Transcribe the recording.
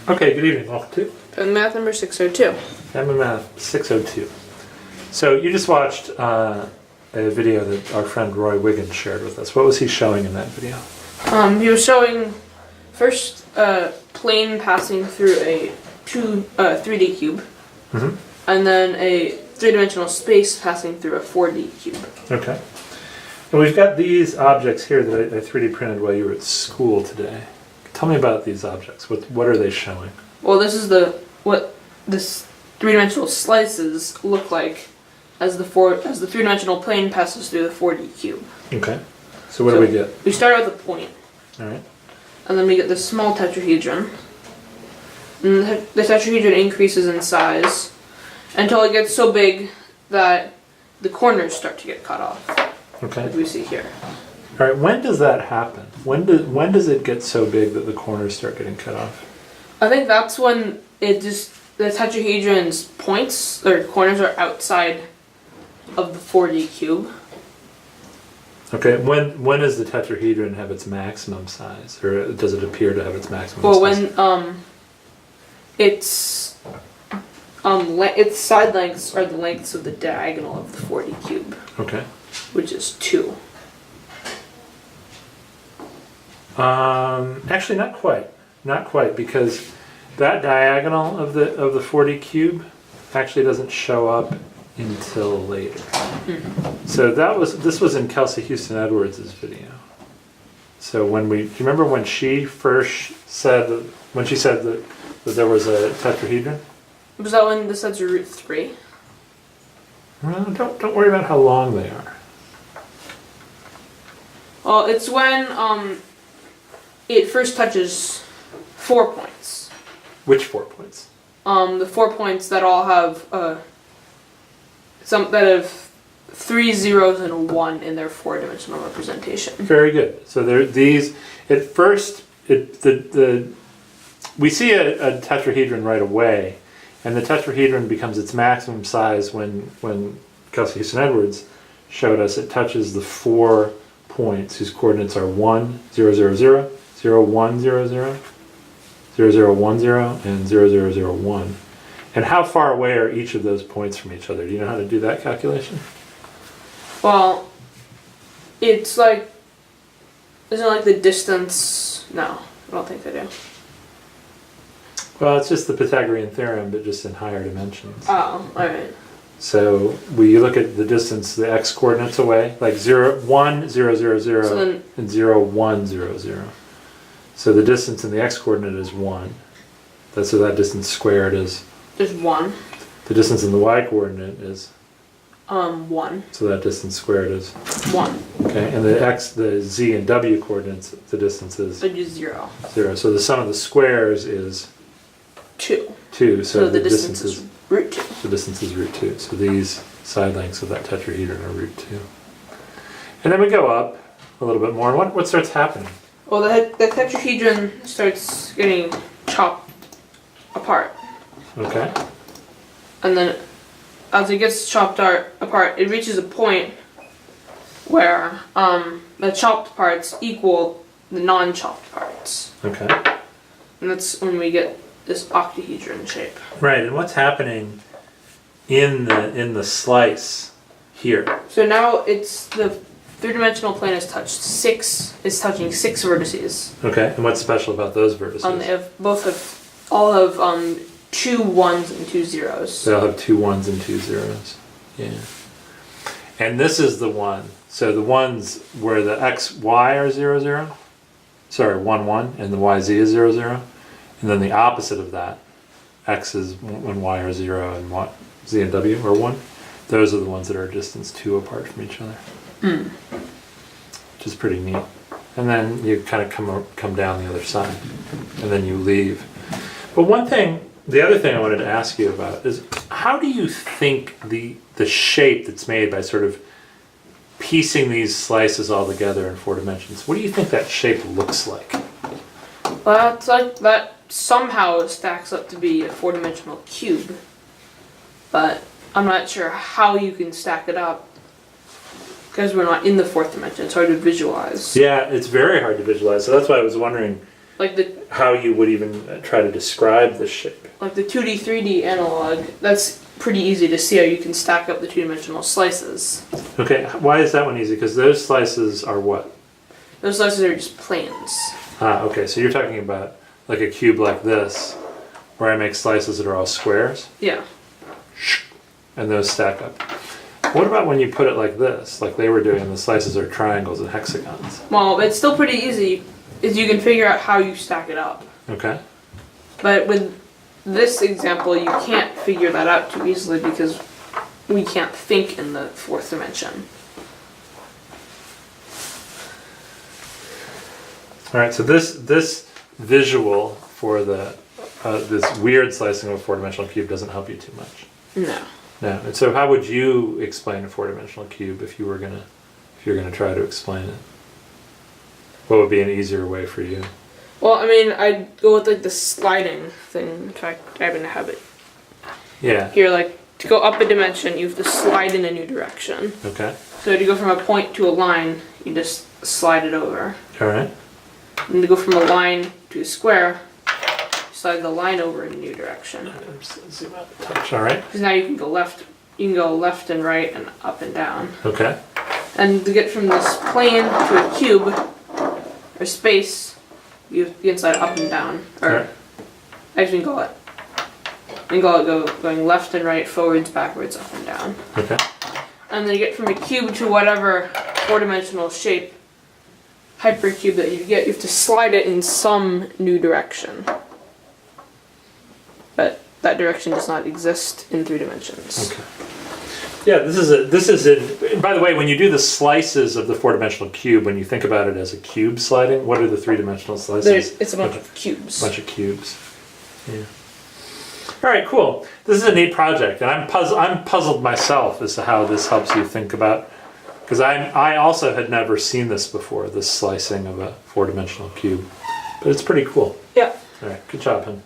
Okay, good evening. Welcome to FamilyMath number 602. FamilyMath602. So you just watched a video that our friend Roy Wiggins shared with us. What was he showing in that video? He was showing first a plane passing through a 3D cube, and then a three-dimensional space passing through a 4D cube. Okay. And we've got these objects here that I 3D printed while you were at school today. Tell me about these objects. What are they showing? Well, this is what this three-dimensional slices look like as the three-dimensional plane passes through the 4D cube. Okay. So what do we get? We start with a point. All right. And then we get this small tetrahedron. And the tetrahedron increases in size until it gets so big that the corners start to get cut off. Okay. Like we see here. All right. When does that happen? When does it get so big that the corners start getting cut off? I think that's when the tetrahedron's points or corners are outside of the 4D cube. Okay. When does the tetrahedron have its maximum size, or does it appear to have its maximum size? Well, when its side lengths are the lengths of the diagonal of the 4D cube. Okay. Which is 2. Actually, not quite. Not quite, because that diagonal of the 4D cube actually doesn't show up until later. Mm-hmm. So this was in Kelsey Houston Edwards' video. So do you remember when she first said that there was a tetrahedron? Was that when this says root 3? Well, don't worry about how long they are. Well, it's when it first touches 4 points. Which 4 points? The 4 points that all have have 3 zeros and a 1 in their 4-dimensional representation. Very good. So these at first we see a tetrahedron right away, and the tetrahedron becomes its maximum size when Kelsey Houston Edwards showed us it touches the 4 points whose coordinates are 1, 0, 0, 0, 0, 1, 0, 0, 0, 0, 1, 0, and 0, 0, 0, 1. And how far away are each of those points from each other? Do you know how to do that calculation? Well, it's like, isn't it like the distance? No, I don't think they do. Well, it's just the Pythagorean theorem, but just in higher dimensions. Oh, alright. So we look at the distance, the x coordinates away, like 0, 1, 0, 0, 0, and 0, 1, 0, 0. So the distance in the x coordinate is 1. So that distance squared is... There's 1. The distance in the y coordinate is... 1. So that distance squared is... 1. Okay, and the z and w coordinates, the distance is... 0. 0. So the sum of the squares is... 2. 2. So the distance is root 2. The distance is root 2. So these side lengths of that tetrahedron are root 2. And then we go up a little bit more. And what starts happening? Well, the tetrahedron starts getting chopped apart. Okay. And then as it gets chopped apart, it reaches a point where the chopped parts equal the non-chopped parts. Okay. And that's when we get this octahedron shape. Right, and what's happening in the slice here? So now it's the three-dimensional plane is touching 6 vertices. Okay, and what's special about those vertices? They all have 2 1s and 2 zeros. They'll have 2 1s and 2 zeros. Yeah. And this is the one. So the ones where the x, y are 0, 0. Sorry, 1, 1, and the y, z is 0, 0. And then the opposite of that, x is when y are 0 and y, z and w are 1. Those are the ones that are a distance 2 apart from each other. Which is pretty neat. And then you kind of come down the other side, and then you leave. But the other thing I wanted to ask you about is, how do you think the shape that's made by sort of piecing these slices all together in 4 dimensions, what do you think that shape looks like? Well, it's like that somehow stacks up to be a 4-dimensional cube, but I'm not sure how you can stack it up because we're not in the 4th dimension. It's hard to visualize. Yeah, it's very hard to visualize. So that's why I was wondering Like the how you would even try to describe this shape. like the 2D, 3D analog, that's pretty easy to see how you can stack up the two-dimensional slices. Okay, why is that one easy? Because those slices are what? Those slices are just planes. Ah, okay, so you're talking about like a cube like this, where I make slices that are all squares, Yeah. and those stack up. What about when you put it like this, like they were doing, the slices are triangles and hexagons? Well, it's still pretty easy, is you can figure out how you stack it up. Okay. But with this example, you can't figure that out too easily because we can't think in the fourth dimension. All right, so this visual for the this weird slicing of a four-dimensional cube doesn't help you too much. No. No. And so how would you explain a four-dimensional cube if you're gonna try to explain it? What would be an easier way for you? Well, I mean, I'd go with like the sliding thing. In fact, I even have it Yeah. here. Like to go up a dimension, you have to slide in a new direction. Okay. So to go from a point to a line, you just slide it over. All right. And to go from a line to a square, you slide the line over in a new direction. Zoom out a touch. All right. Because now you can go left and right and up and down. Okay. And to get from this plane to a cube or space, you can slide up and down. Or Alright. actually, you can go going left and right, forwards, backwards, up and down. Okay. And then you get from a cube to whatever four-dimensional shape, hypercube that you get, you have to slide it in some new direction. But that direction does not exist in 3 dimensions. Okay. Yeah, this is in. By the way, when you do the slices of the four-dimensional cube, when you think about it as a cube sliding, what are the three-dimensional slices? It's a bunch of cubes. Bunch of cubes. Yeah. All right, cool. This is a neat project, and I'm puzzled myself as to how this helps you think about. Because I also had never seen this before, this slicing of a four-dimensional cube, but it's pretty cool. Yeah. All right, good job, hun.